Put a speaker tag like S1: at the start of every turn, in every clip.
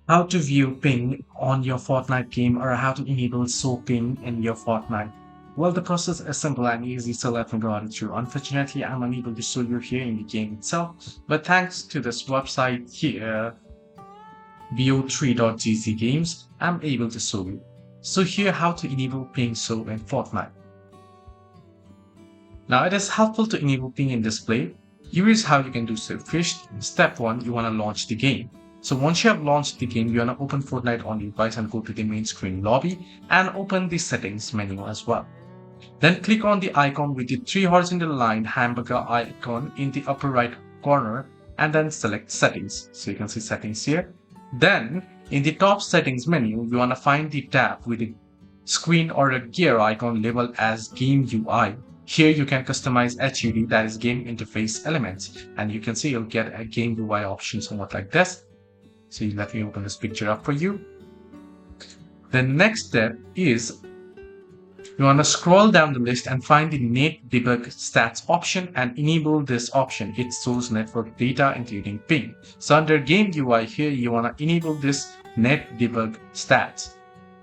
S1: How to view ping on your Fortnite game or how to enable so ping in your Fortnite. Well, the process is simple and easy, so let me go on through. Unfortunately, I'm unable to show you here in the game itself, but thanks to this website here, bo3.gz games, I'm able to show you. So here, how to enable ping so in Fortnite. Now, it is helpful to enable ping in display. Here is how you can do so. First, step one, you want to launch the game. So once you have launched the game, you want to open Fortnite on your device and go to the main screen lobby and open the settings menu as well. Then click on the icon with the three horizontal line hamburger icon in the upper right corner and then select settings. So you can see settings here. Then in the top settings menu, you want to find the tab with the screen or a gear icon labeled as game UI. Here you can customize HUD, that is game interface elements, and you can see you'll get a game UI option somewhat like this. So let me open this picture up for you. The next step is you want to scroll down the list and find the Net Debug Stats option and enable this option. It shows network data including ping. So under game UI here, you want to enable this Net Debug Stats.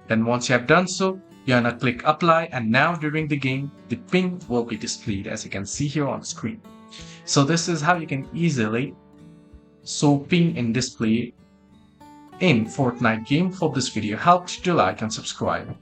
S1: Then once you have done so, you want to click apply, and now during the game, the ping will be displayed as you can see here on the screen. So this is how you can easily show ping in display in Fortnite game. Hope this video helped. Do like and subscribe.